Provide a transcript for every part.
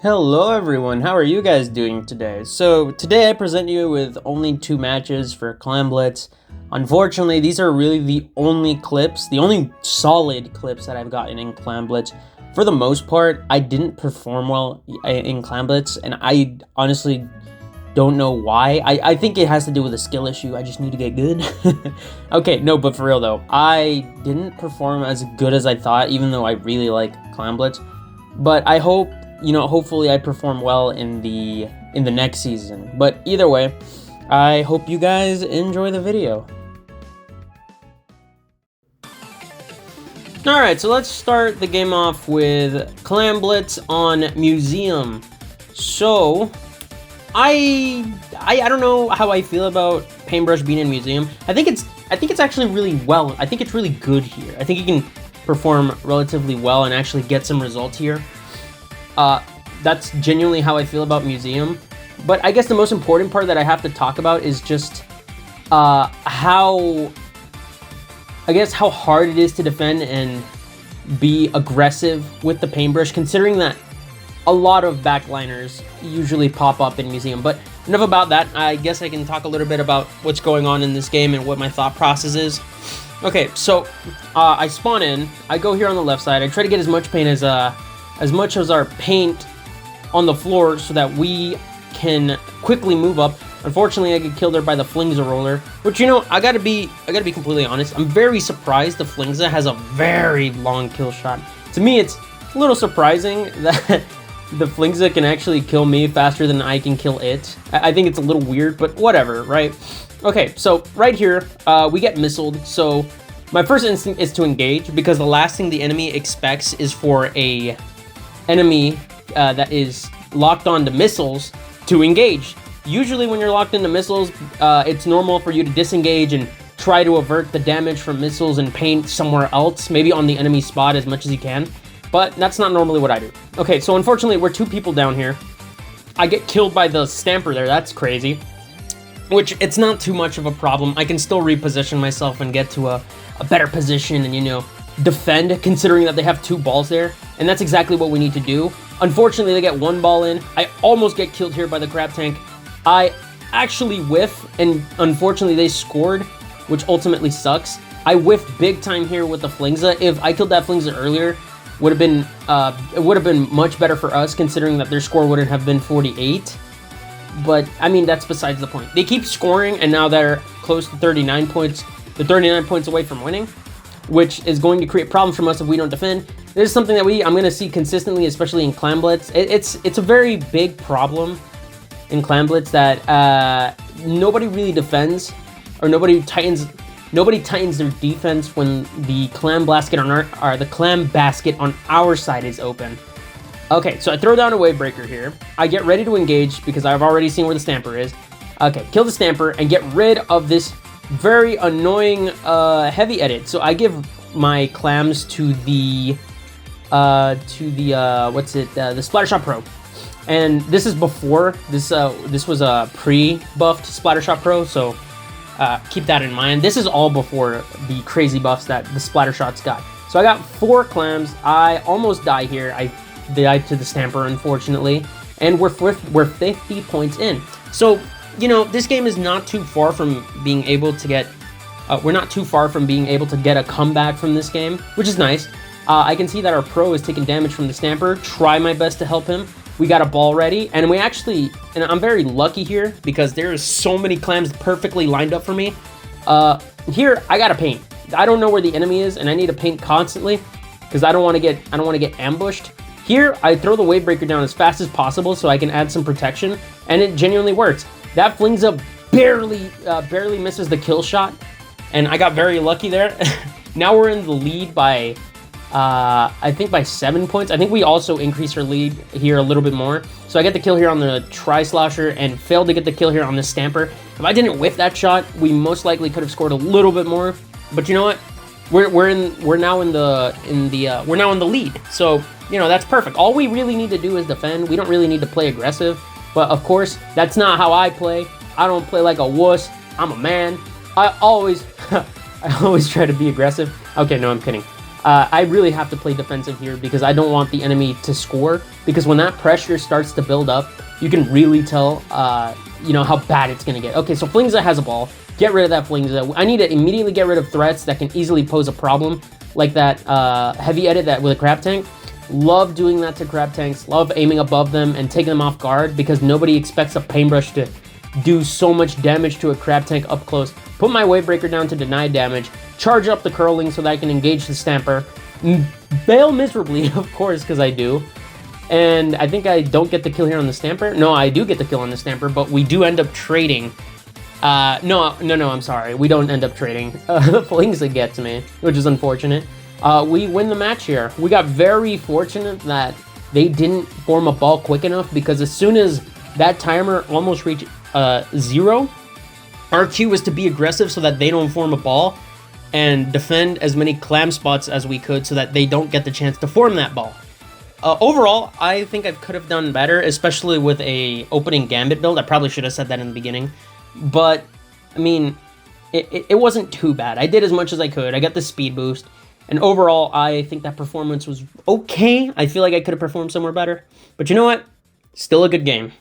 Hello everyone, how are you guys doing today? So today I present you with only 2 matches for Clan Blitz. Unfortunately, these are really the only solid clips that I've gotten in Clan Blitz. For the most part, I didn't perform well in Clan Blitz, and I honestly don't know why. I think it has to do with a skill issue. I just need to get good. Okay, no, but for real though, I didn't perform as good as I thought, even though I really like Clan Blitz. But I hope, hopefully I perform well in the next season. But either way, I hope you guys enjoy the video. Alright, so let's start the game off with Clan Blitz on Museum. So, I don't know how I feel about Paintbrush being in Museum. I think it's actually really well. I think it's really good here. I think you can perform relatively well and actually get some results here. That's genuinely how I feel about Museum. But I guess the most important part that I have to talk about is just how hard it is to defend and be aggressive with the paintbrush, considering that a lot of backliners usually pop up in Museum. But enough about that. I guess I can talk a little bit about what's going on in this game and what my thought process is. Okay, so I spawn in, I go here on the left side, I try to get as much paint as much as our paint on the floor so that we can quickly move up. Unfortunately, I get killed there by the Flingza roller, which, I gotta be completely honest, I'm very surprised the Flingza has a very long kill shot. To me, it's a little surprising that the Flingza can actually kill me faster than I can kill it. I think it's a little weird, but whatever, right? Okay, so right here, we get missiled, so my first instinct is to engage, because the last thing the enemy expects is for a enemy that is locked onto missiles to engage. Usually when you're locked into missiles, it's normal for you to disengage and try to avert the damage from missiles and paint somewhere else, maybe on the enemy spot as much as you can, but that's not normally what I do. Okay, so unfortunately we're 2 people down here. I get killed by the Stamper there, that's crazy, which it's not too much of a problem. I can still reposition myself and get to a better position and, defend, considering that they have 2 balls there, and that's exactly what we need to do. Unfortunately, they get 1 ball in. I almost get killed here by the crab tank. I actually whiff, and unfortunately they scored, which ultimately sucks. I whiffed big time here with the Flingza. If I killed that Flingza earlier, it would have been much better for us, considering that their score wouldn't have been 48. But I mean, that's besides the point. They keep scoring, and now they're close to 39 points. They're 39 points away from winning, which is going to create problems from us if we don't defend. This is something that I'm going to see consistently, especially in Clan Blitz. It's a very big problem in Clan Blitz that nobody really defends, or nobody tightens their defense when the clam basket on our side is open. Okay, so I throw down a wave breaker here. I get ready to engage because I've already seen where the Stamper is. Okay, kill the Stamper and get rid of this very annoying heavy edit. So I give my clams to the Splattershot Pro, and this is before this was a pre-buffed Splattershot Pro, so keep that in mind. This is all before the crazy buffs that the Splattershots got. So I got 4 clams. I almost die here. I died to the Stamper, unfortunately, and we're 50 points in. So this game is not too far from being able to get. We're not too far from being able to get a comeback from this game, which is nice. I can see that our pro is taking damage from the Stamper. Try my best to help him. We got a ball ready, and and I'm very lucky here because there is so many clams perfectly lined up for me. Here I gotta paint. I don't know where the enemy is, and I need to paint constantly because I don't want to get ambushed. Here I throw the wave breaker down as fast as possible so I can add some protection, and it genuinely works. That Flingza barely misses the kill shot, and I got very lucky there. Now we're in the lead by I think by 7 points. I think we also increased our lead here a little bit more. So I get the kill here on the Tri-Slosher and failed to get the kill here on the Stamper. If I didn't whiff that shot, we most likely could have scored a little bit more. But you know what? We're now in the lead. So, that's perfect. All we really need to do is defend. We don't really need to play aggressive. But of course, that's not how I play. I don't play like a wuss. I'm a man. I always try to be aggressive. Okay, no, I'm kidding. I really have to play defensive here because I don't want the enemy to score, because when that pressure starts to build up, you can really tell, you know, how bad it's going to get. Okay, so Flingza has a ball. Get rid of that Flingza. I need to immediately get rid of threats that can easily pose a problem, like that heavy edit that with a crab tank. Love doing that to crab tanks. Love aiming above them and taking them off guard, because nobody expects a paintbrush to do so much damage to a crab tank up close. Put my wave breaker down to deny damage. Charge up the curling so that I can engage the stamper. Fail miserably, of course, because I do. And I think I don't get the kill here on the stamper. No, I do get the kill on the stamper, but we do end up trading. No, I'm sorry. We don't end up trading. The Flingza gets me, which is unfortunate. We win the match here. We got very fortunate that they didn't form a ball quick enough, because as soon as that timer almost reached 0, our cue was to be aggressive so that they don't form a ball and defend as many clam spots as we could so that they don't get the chance to form that ball. Overall, I think I could have done better, especially with a opening gambit build. I probably should have said that in the beginning, but I mean, it wasn't too bad. I did as much as I could. I got the speed boost, and overall, I think that performance was okay. I feel like I could have performed somewhere better, but you know what? Still a good game.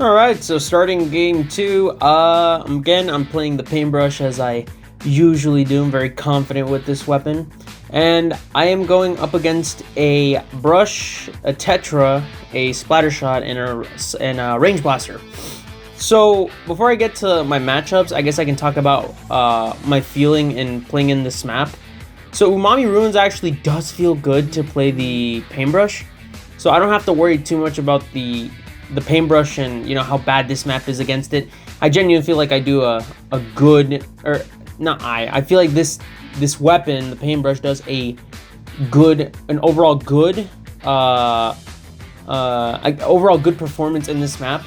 Alright, so starting game 2, again, I'm playing the paintbrush as I usually do. I'm very confident with this weapon. And I am going up against a brush, a tetra, a splatter shot, and a range blaster. So, before I get to my matchups, I guess I can talk about my feeling in playing in this map. So, Umami Ruins actually does feel good to play the paintbrush. So, I don't have to worry too much about the paintbrush and, you know, how bad this map is against it. I genuinely feel like I do a good, or not I feel like this weapon, the paintbrush, does an overall good performance in this map.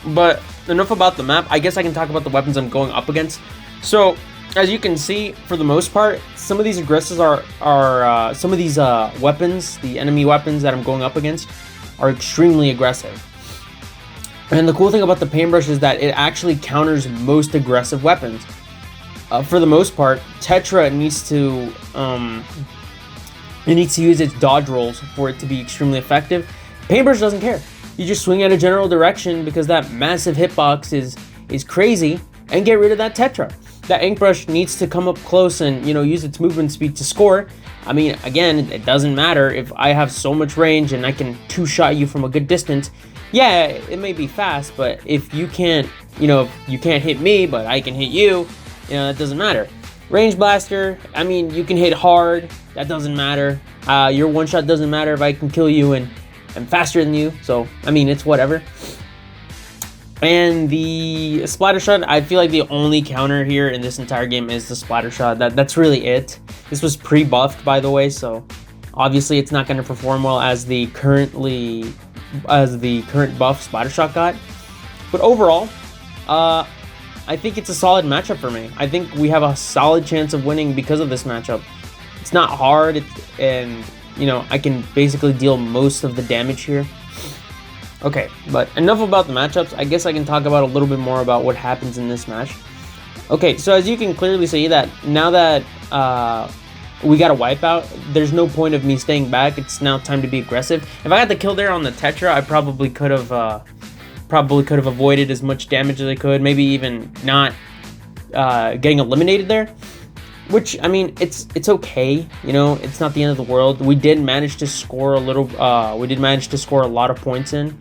But enough about the map. I guess I can talk about the weapons I'm going up against. So as you can see, for the most part, some of these aggressors are some of these weapons, the enemy weapons that I'm going up against, are extremely aggressive. And the cool thing about the paintbrush is that it actually counters most aggressive weapons. For the most part, Tetra needs to use its dodge rolls for it to be extremely effective. Paintbrush doesn't care. You just swing at a general direction because that massive hitbox is crazy, and get rid of that Tetra. That Inkbrush needs to come up close and, you know, use its movement speed to score. I mean, again, it doesn't matter if I have so much range and I can two-shot you from a good distance. Yeah, it may be fast, but if you can't, you know, you can't hit me, but I can hit you, you know, that doesn't matter. Range Blaster, I mean, you can hit hard, that doesn't matter. Your one-shot doesn't matter if I can kill you and I'm faster than you, so, I mean, it's whatever. And the splatter shot, I feel like the only counter here in this entire game is the splatter shot. That's really it. This was pre-buffed, by the way, so obviously it's not going to perform well as the current buff splatter shot got. But overall, I think it's a solid matchup for me. I think we have a solid chance of winning because of this matchup. It's not hard, and you know, I can basically deal most of the damage here. Okay, but enough about the matchups. I guess I can talk about a little bit more about what happens in this match. Okay, so as you can clearly see, that now that we got a wipeout, there's no point of me staying back. It's now time to be aggressive. If I got the kill there on the Tetra, I probably could have avoided as much damage as I could. Maybe even not getting eliminated there. Which, I mean, it's okay. You know, it's not the end of the world. We did manage to score a little. We did manage to score a lot of points in.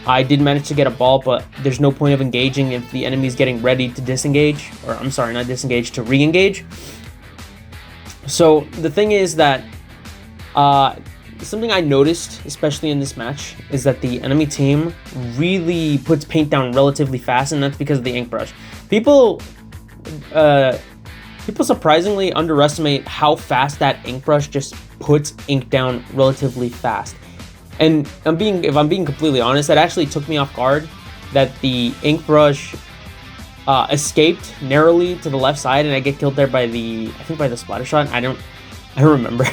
I did manage to get a ball, but there's no point of engaging if the enemy's getting ready to disengage, or I'm sorry, not disengage, to re-engage. So the thing is that something I noticed, especially in this match, is that the enemy team really puts paint down relatively fast, and that's because of the ink brush. People surprisingly underestimate how fast that ink brush just puts ink down relatively fast. And if I'm being completely honest, that actually took me off guard that the ink brush escaped narrowly to the left side, and I get killed there by the splatter shot. I don't remember.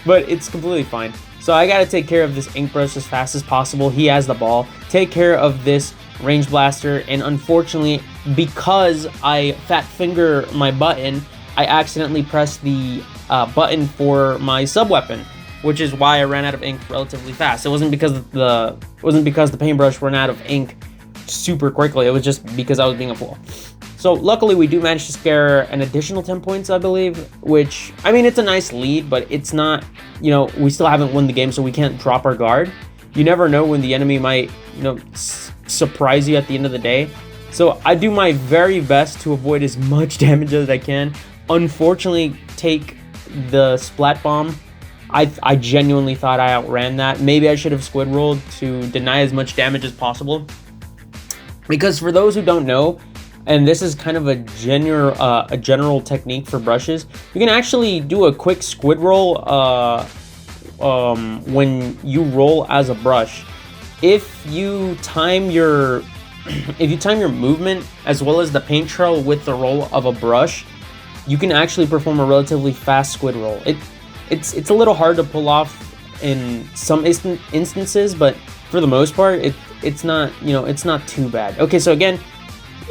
But it's completely fine. So I gotta take care of this ink brush as fast as possible. He has the ball. Take care of this range blaster, and unfortunately because I fat finger my button, I accidentally pressed the button for my sub weapon, which is why I ran out of ink relatively fast. It wasn't because the paintbrush ran out of ink super quickly. It was just because I was being a fool. So luckily we do manage to scare an additional 10 points, I believe, which, I mean, it's a nice lead, but it's not, you know, we still haven't won the game, so we can't drop our guard. You never know when the enemy might, you know, surprise you at the end of the day. So I do my very best to avoid as much damage as I can. Unfortunately, take the splat bomb. I genuinely thought I outran that. Maybe I should have squid rolled to deny as much damage as possible. Because for those who don't know, and this is kind of a general technique for brushes, you can actually do a quick squid roll when you roll as a brush. If you time your movement as well as the paint trail with the roll of a brush, you can actually perform a relatively fast squid roll. It's a little hard to pull off in some instances, but for the most part, it's not, you know, it's not too bad. Okay, so again,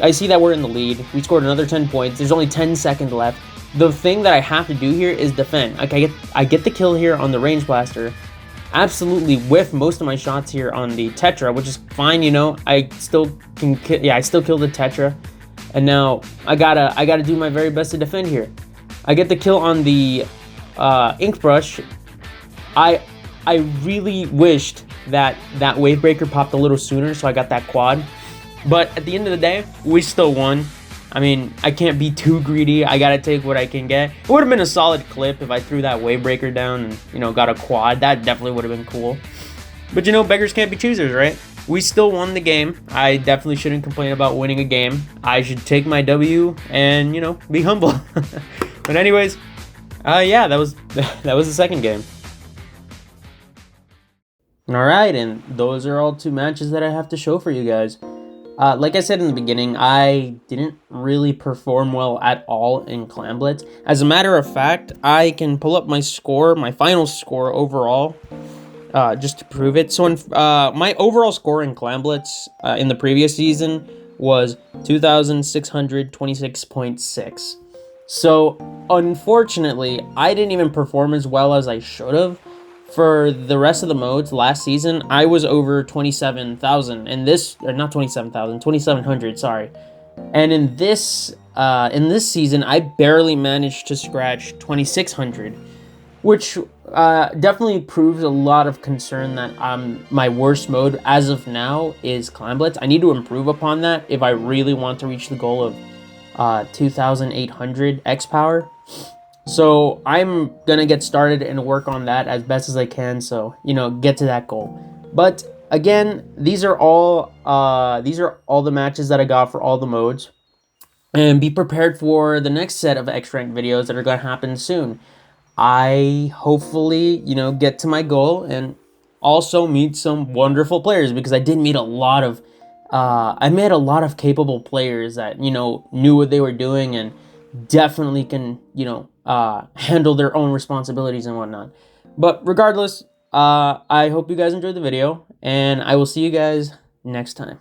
I see that we're in the lead. We scored another 10 points. There's only 10 seconds left. The thing that I have to do here is defend. Like I get the kill here on the range blaster. Absolutely whiff most of my shots here on the Tetra, which is fine, you know. I still can I still kill the Tetra. And now I gotta do my very best to defend here. I get the kill on the ink brush. I really wished that wave breaker popped a little sooner, so I got that quad. But at the end of the day, we still won. I mean, I can't be too greedy. I gotta take what I can get. It would have been a solid clip if I threw that wave breaker down and, you know, got a quad. That definitely would have been cool. But, you know, beggars can't be choosers, right? We still won the game. I definitely shouldn't complain about winning a game. I should take my W and, you know, be humble. But anyways, yeah, that was the second game. All right, and those are all 2 matches that I have to show for you guys. Like I said in the beginning, I didn't really perform well at all in Clan Blitz. As a matter of fact, I can pull up my score, my final score overall, just to prove it. So my overall score in Clan Blitz in the previous season was 2,626.6. So unfortunately, I didn't even perform as well as I should have. For the rest of the modes last season, I was over 27,000, and this, or not 27,000, 2,700, sorry. And in this season, I barely managed to scratch 2,600, which definitely proves a lot of concern that my worst mode as of now is Clan Blitz. I need to improve upon that if I really want to reach the goal of 2,800 X power. So I'm gonna get started and work on that as best as I can, so, you know, get to that goal. But again, these are all the matches that I got for all the modes, and be prepared for the next set of X-Rank videos that are gonna happen soon. I hopefully, you know, get to my goal and also meet some wonderful players, because I did meet a lot of I met a lot of capable players that, you know, knew what they were doing and definitely can, you know, handle their own responsibilities and whatnot. But regardless, I hope you guys enjoyed the video, and I will see you guys next time.